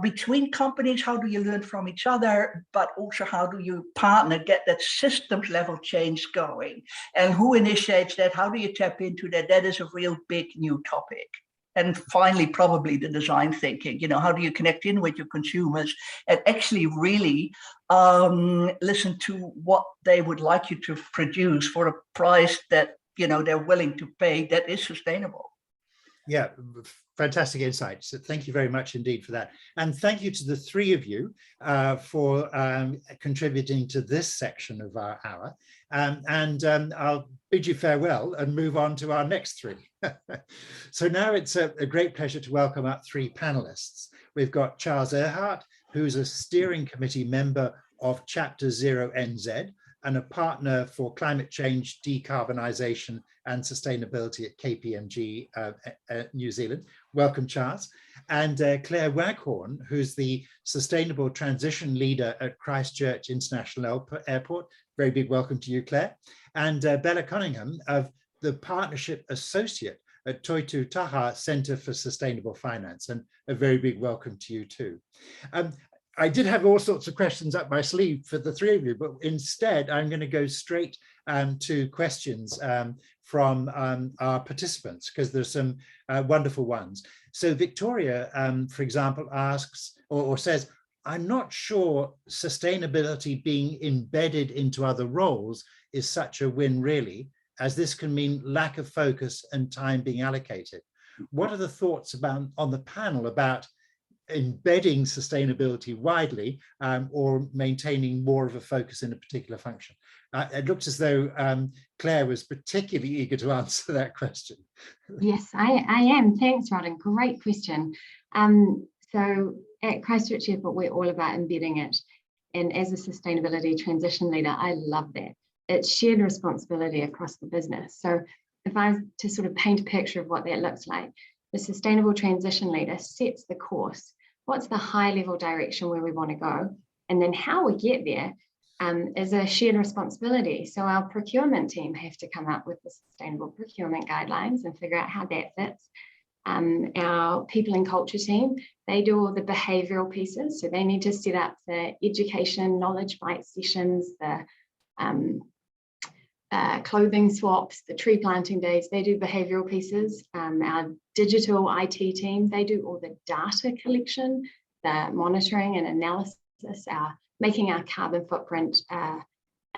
Between companies, how do you learn from each other, but also how do you partner, get that systems level change going, and who initiates that? How do you tap into that? That is a real big new topic. And finally, probably the design thinking, how do you connect in with your consumers and actually really listen to what they would like you to produce for a price that, they're willing to pay, that is sustainable. Yeah, fantastic insight. So thank you very much indeed for that. And thank you to the 3 of you for contributing to this section of our hour. I'll bid you farewell and move on to our next 3. So now it's a great pleasure to welcome up 3 panelists. We've got Charles Earhart, who's a steering committee member of Chapter 0 NZ and a partner for climate change, decarbonisation and sustainability at KPMG New Zealand. Welcome, Charles. And Claire Waghorn, who's the Sustainable Transition Leader at Christchurch International Airport. Very big welcome to you, Claire. And Bella Cunningham, of the Partnership Associate at Toitu Taha Centre for Sustainable Finance. And a very big welcome to you too. I did have all sorts of questions up my sleeve for the 3 of you, but instead I'm going to go straight to questions from our participants, because there's some wonderful ones. So Victoria, for example, asks or says, I'm not sure sustainability being embedded into other roles is such a win really, as this can mean lack of focus and time being allocated. What are the thoughts on the panel about embedding sustainability widely or maintaining more of a focus in a particular function? It looks as though Claire was particularly eager to answer that question. Yes, I am. Thanks, Rod, and great question. So at Christchurch Airport, we're all about embedding it. And as a sustainability transition leader, I love that. It's shared responsibility across the business. So if I was to sort of paint a picture of what that looks like, the sustainable transition leader sets the course. What's the high level direction where we want to go? And then how we get there is a shared responsibility. So our procurement team have to come up with the sustainable procurement guidelines and figure out how that fits. Our people and culture team, they do all the behavioural pieces. So they need to set up the education, knowledge bite sessions, the clothing swaps, the tree planting days. They do behavioural pieces. Our digital IT team, they do all the data collection, the monitoring and analysis, making our carbon footprint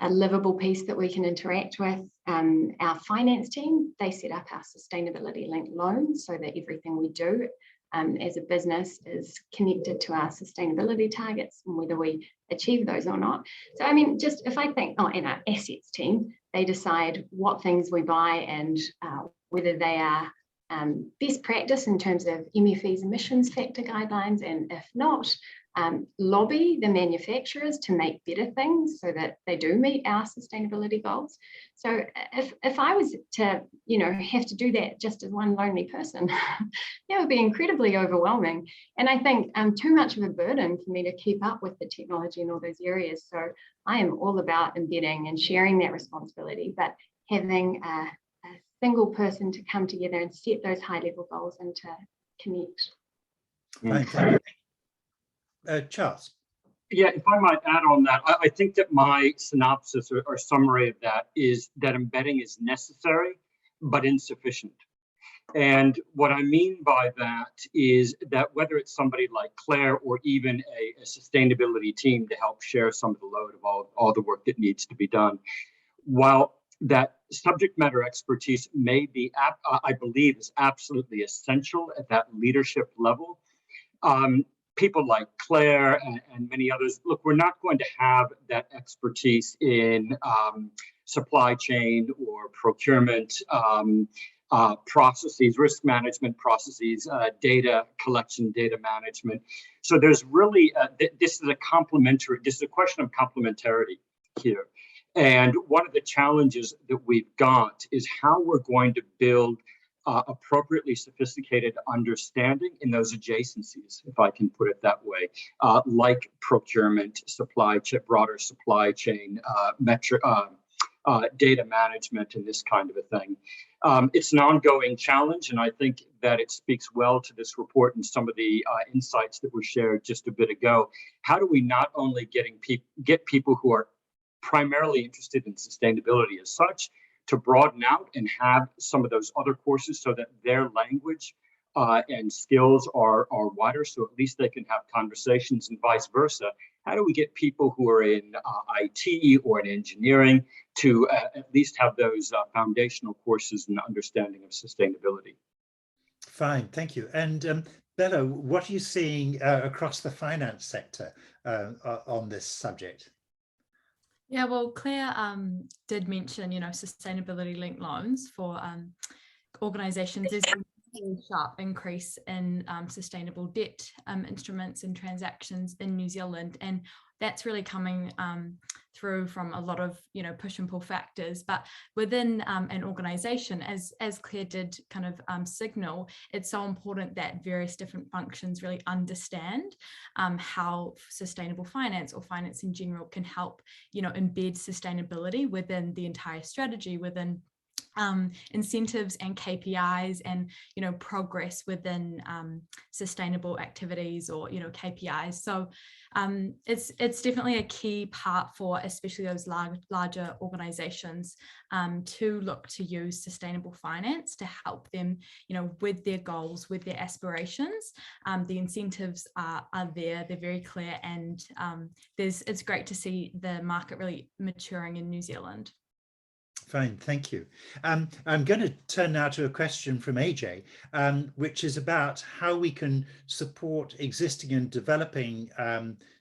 a livable piece that we can interact with. Our finance team, they set up our sustainability linked loans so that everything we do as a business is connected to our sustainability targets and whether we achieve those or not. So I mean, just if I think, and our assets team, they decide what things we buy and whether they are best practice in terms of MFE's emissions factor guidelines, and if not, lobby the manufacturers to make better things so that they do meet our sustainability goals. So if I was to, have to do that just as one lonely person, that would be incredibly overwhelming. And I think too much of a burden for me to keep up with the technology in all those areas. So I am all about embedding and sharing that responsibility, but having a single person to come together and set those high level goals and to connect. Thank you. Charles. Yeah, if I might add on that, I think that my synopsis or summary of that is that embedding is necessary, but insufficient. And what I mean by that is that whether it's somebody like Claire or even a sustainability team to help share some of the load of all the work that needs to be done, while that subject matter expertise may be, I believe, is absolutely essential at that leadership level. People like Claire and many others, look, we're not going to have that expertise in supply chain or procurement processes, risk management processes, data collection, data management. So there's really, this is a question of complementarity here. And one of the challenges that we've got is how we're going to build appropriately sophisticated understanding in those adjacencies, if I can put it that way, like procurement, supply chain, broader supply chain, data management, and this kind of a thing. It's an ongoing challenge, and I think that it speaks well to this report and some of the insights that were shared just a bit ago. How do we not only get people who are primarily interested in sustainability as such, to broaden out and have some of those other courses so that their language and skills are wider, so at least they can have conversations, and vice versa. How do we get people who are in IT or in engineering to at least have those foundational courses and understanding of sustainability? Fine, thank you. And Bella, what are you seeing across the finance sector on this subject? Yeah, well, Claire did mention, sustainability linked loans for organisations. There's been a really sharp increase in sustainable debt instruments and transactions in New Zealand, and that's really coming through from a lot of push and pull factors. But within an organisation, as Claire did kind of signal, it's so important that various different functions really understand how sustainable finance or finance in general can help embed sustainability within the entire strategy, within incentives and KPIs, and progress within sustainable activities or KPIs. So it's definitely a key part for especially those larger organizations to look to use sustainable finance to help them with their goals, with their aspirations. The incentives are there, they're very clear, and it's great to see the market really maturing in New Zealand. Fine, thank you. I'm going to turn now to a question from AJ, which is about how we can support existing and developing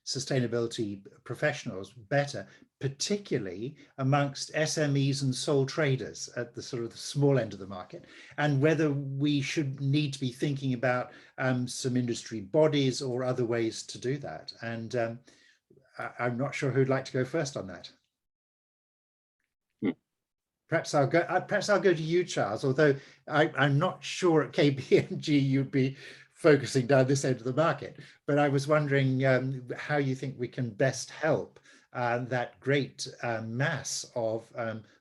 sustainability professionals better, particularly amongst SMEs and sole traders at the sort of the small end of the market, and whether we should need to be thinking about some industry bodies or other ways to do that. And I'm not sure who'd like to go first on that. Perhaps I'll go to you, Charles, although I'm not sure at KPMG you'd be focusing down this end of the market. But I was wondering how you think we can best help that great mass of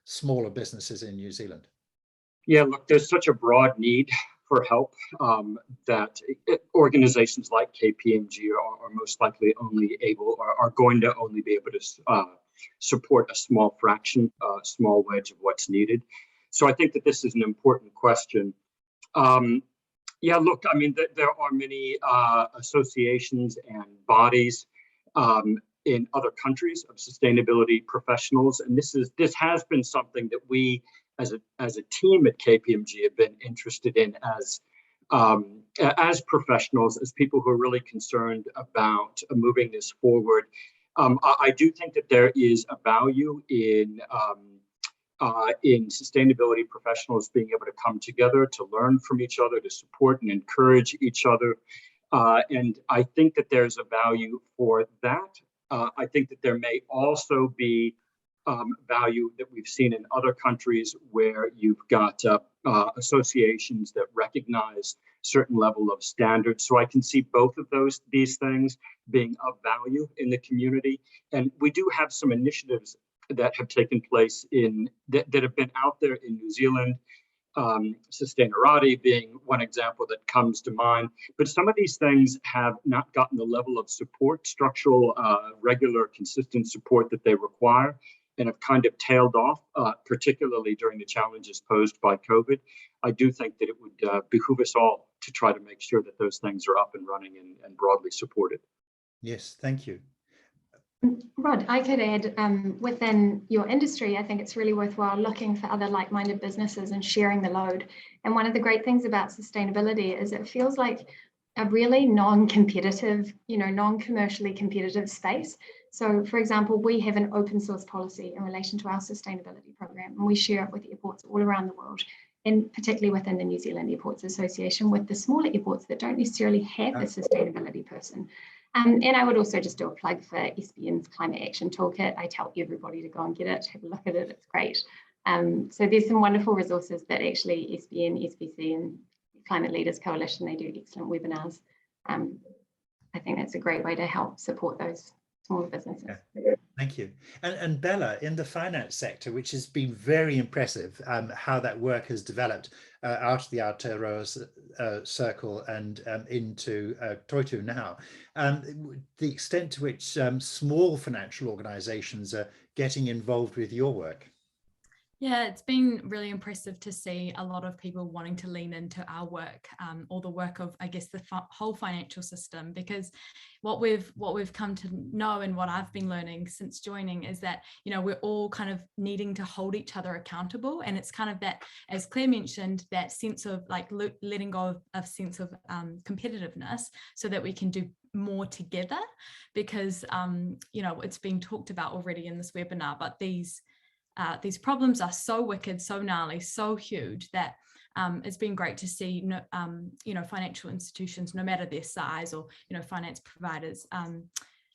smaller businesses in New Zealand. Yeah, look, there's such a broad need for help that organizations like KPMG are most likely are going to only be able to support a small fraction, a small wedge of what's needed. So I think that this is an important question. Yeah, look, I mean, there are many associations and bodies in other countries of sustainability professionals, and this has been something that we, as a team at KPMG, have been interested in as professionals, as people who are really concerned about moving this forward. I do think that there is a value in sustainability professionals being able to come together, to learn from each other, to support and encourage each other. And I think that there's a value for that. I think that there may also be value that we've seen in other countries where you've got associations that recognize certain level of standards. So I can see both of these things being of value in the community. And we do have some initiatives that have taken place that have been out there in New Zealand, Complementarity being one example that comes to mind. But some of these things have not gotten the level of support, structural, regular, consistent support that they require, and have kind of tailed off, particularly during the challenges posed by COVID. I do think that it would behoove us all to try to make sure that those things are up and running and broadly supported. Yes, thank you. Rod, I could add, within your industry, I think it's really worthwhile looking for other like-minded businesses and sharing the load. And one of the great things about sustainability is it feels like a really non-competitive, non-commercially competitive space. So, for example, we have an open source policy in relation to our sustainability program, and we share it with airports all around the world, and particularly within the New Zealand Airports Association with the smaller airports that don't necessarily have a sustainability person. And I would also just do a plug for SBN's Climate Action Toolkit. I tell everybody to go and get it, have a look at it, it's great. So there's some wonderful resources that actually SBN, SBC and Climate Leaders Coalition, they do excellent webinars. I think that's a great way to help support those smaller businesses. Yeah. Thank you. And Bella, in the finance sector, which has been very impressive, how that work has developed out of the Aotearoa circle and into Toitu now, the extent to which small financial organizations are getting involved with your work. Yeah, it's been really impressive to see a lot of people wanting to lean into our work, or the work of, I guess, the whole financial system, because what we've come to know and what I've been learning since joining is that, we're all kind of needing to hold each other accountable. And it's kind of that, as Claire mentioned, that sense of like letting go of sense of competitiveness so that we can do more together, because, it's been talked about already in this webinar, but these problems are so wicked, so gnarly, so huge that it's been great to see, financial institutions, no matter their size, or, finance providers,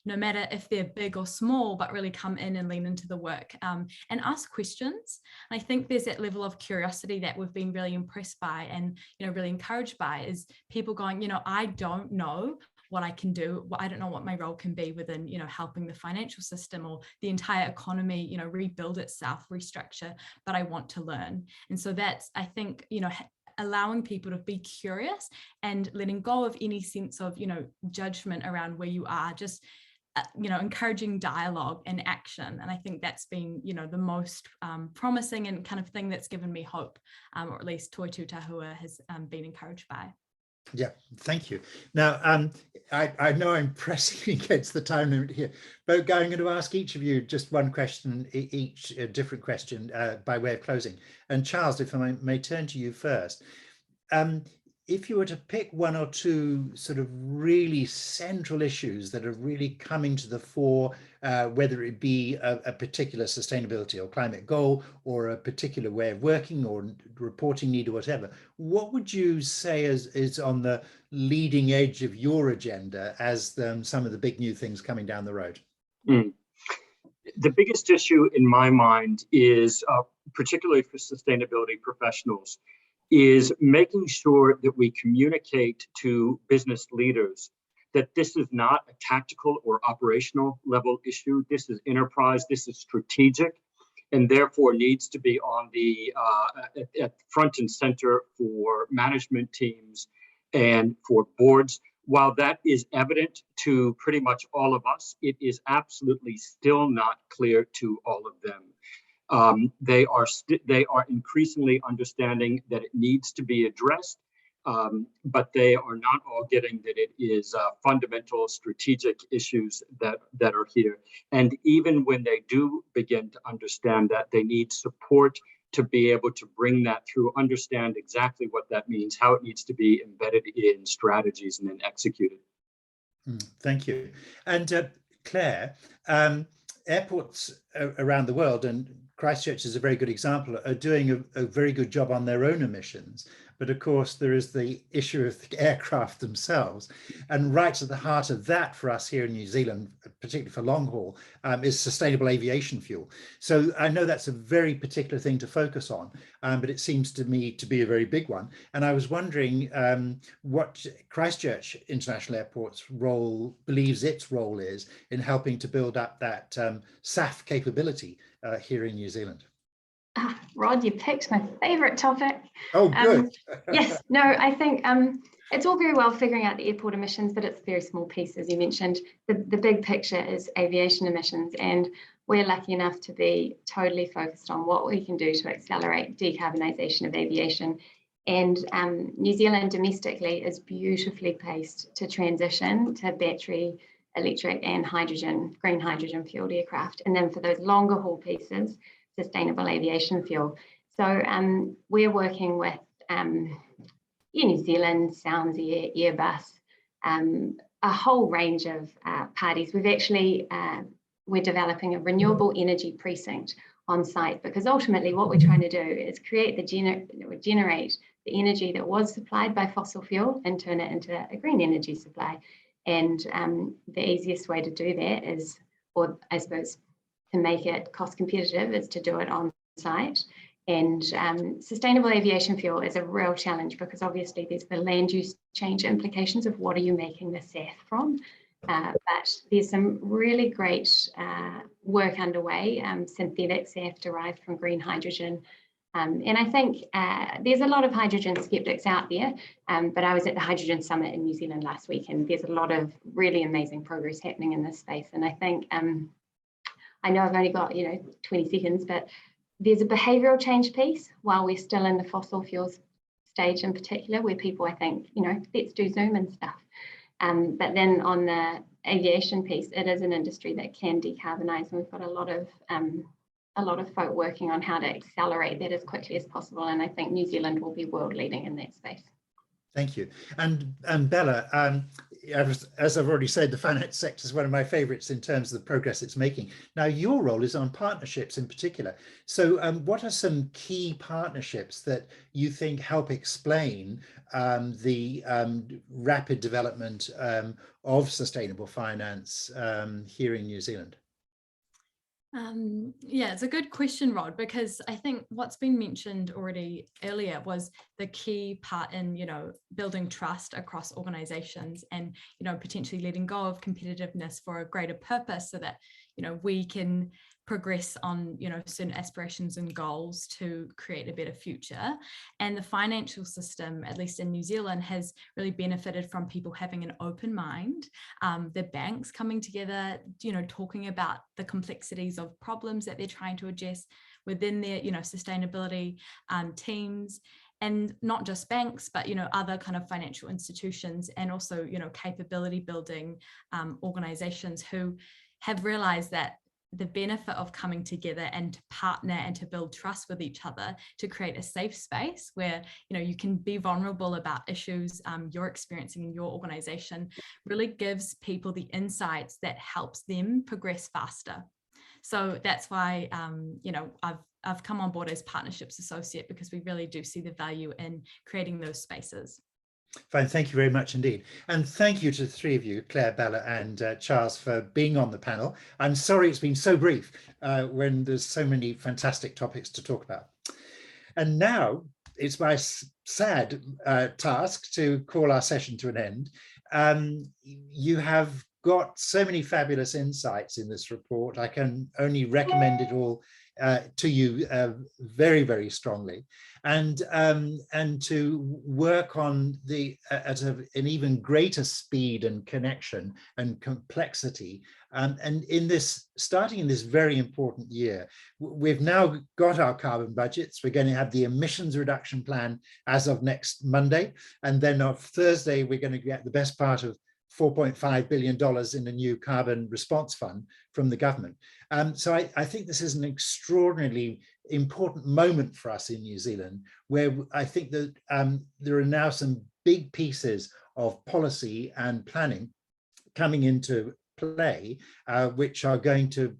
no matter if they're big or small, but really come in and lean into the work and ask questions. And I think there's that level of curiosity that we've been really impressed by and, really encouraged by, is people going, I don't know what I can do. I don't know what my role can be within, helping the financial system or the entire economy, rebuild itself, restructure, but I want to learn. And so that's, I think, allowing people to be curious and letting go of any sense of, judgment around where you are, just, encouraging dialogue and action. And I think that's been, the most promising and kind of thing that's given me hope, or at least Toitu Tahua has been encouraged by. Yeah, thank you. Now, I know I'm pressing against the time limit here, but I'm going to ask each of you just one question, each a different question by way of closing. And Charles, if I may turn to you first. If you were to pick one or two sort of really central issues that are really coming to the fore, whether it be a particular sustainability or climate goal, or a particular way of working or reporting need or whatever, what would you say is on the leading edge of your agenda as some of the big new things coming down the road? The biggest issue in my mind is, particularly for sustainability professionals, is making sure that we communicate to business leaders that this is not a tactical or operational level issue. This is enterprise, this is strategic, and therefore needs to be on the at front and center for management teams and for boards. While that is evident to pretty much all of us, it is absolutely still not clear to all of them. They are increasingly understanding that it needs to be addressed, but they are not all getting that it is fundamental strategic issues that are here. And even when they do begin to understand that, they need support to be able to bring that through, understand exactly what that means, how it needs to be embedded in strategies and then executed. Thank you. And Claire, airports around the world, and Christchurch is a very good example, are doing a very good job on their own emissions. But of course, there is the issue of the aircraft themselves. And right at the heart of that for us here in New Zealand, particularly for long haul, is sustainable aviation fuel. So I know that's a very particular thing to focus on, but it seems to me to be a very big one. And I was wondering what Christchurch International Airport's believes its role is in helping to build up that SAF capability here in New Zealand. Rod, you picked my favorite topic. Oh, good. Yes, no, I think it's all very well figuring out the airport emissions, but it's a very small piece, as you mentioned. The big picture is aviation emissions, and we're lucky enough to be totally focused on what we can do to accelerate decarbonisation of aviation. And New Zealand domestically is beautifully placed to transition to battery, electric and green hydrogen fueled aircraft. And then for those longer haul pieces, sustainable aviation fuel. So we're working with New Zealand, Sounds Air, Airbus, a whole range of parties. We're developing a renewable energy precinct on site, because ultimately what we're trying to do is generate the energy that was supplied by fossil fuel and turn it into a green energy supply. And the easiest way to do that is, or I suppose, to make it cost competitive, is to do it on site. And sustainable aviation fuel is a real challenge, because obviously there's the land use change implications of what are you making the SAF from. But there's some really great work underway, synthetic SAF derived from green hydrogen. And I think there's a lot of hydrogen skeptics out there, but I was at the Hydrogen Summit in New Zealand last week, and there's a lot of really amazing progress happening in this space. And I think I know I've only got 20 seconds, but there's a behavioural change piece while we're still in the fossil fuels stage in particular, where people, I think, let's do Zoom and stuff. But then on the aviation piece, it is an industry that can decarbonise, and we've got a lot of folk working on how to accelerate that as quickly as possible. And I think New Zealand will be world leading in that space. Thank you. And Bella, as I've already said, the finance sector is one of my favourites in terms of the progress it's making. Now, your role is on partnerships in particular. So what are some key partnerships that you think help explain the rapid development of sustainable finance here in New Zealand? Yeah, it's a good question, Rod, because I think what's been mentioned already earlier was the key part in, building trust across organizations and, potentially letting go of competitiveness for a greater purpose, so that, we can progress on, certain aspirations and goals to create a better future. And the financial system, at least in New Zealand, has really benefited from people having an open mind, the banks coming together, talking about the complexities of problems that they're trying to address within their, sustainability teams. And not just banks, but other kind of financial institutions, and also capability building organizations who have realized that the benefit of coming together and to partner and to build trust with each other, to create a safe space where you can be vulnerable about issues you're experiencing in your organization, really gives people the insights that helps them progress faster. So that's why I've come on board as partnerships associate, because we really do see the value in creating those spaces. Fine, thank you very much indeed. And thank you to the three of you, Claire, Bella and Charles, for being on the panel. I'm sorry it's been so brief when there's so many fantastic topics to talk about. And now it's my sad task to call our session to an end. You have got so many fabulous insights in this report. I can only recommend it all to you very, very strongly, and to work on at an even greater speed and connection and complexity. And starting in this very important year, we've now got our carbon budgets. We're going to have the emissions reduction plan as of next Monday, and then on Thursday we're going to get the best part of $4.5 billion in the new carbon response fund from the government. So I think this is an extraordinarily important moment for us in New Zealand, where I think that there are now some big pieces of policy and planning coming into play, which are going to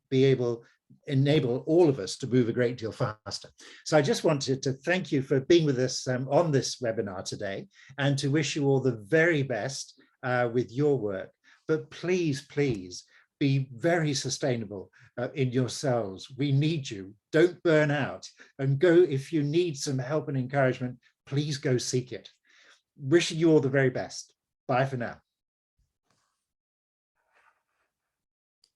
enable all of us to move a great deal faster. So I just wanted to thank you for being with us on this webinar today, and to wish you all the very best with your work. But please, please be very sustainable in yourselves. We need you. Don't burn out, and go, if you need some help and encouragement, please go seek it. Wishing you all the very best. Bye for now.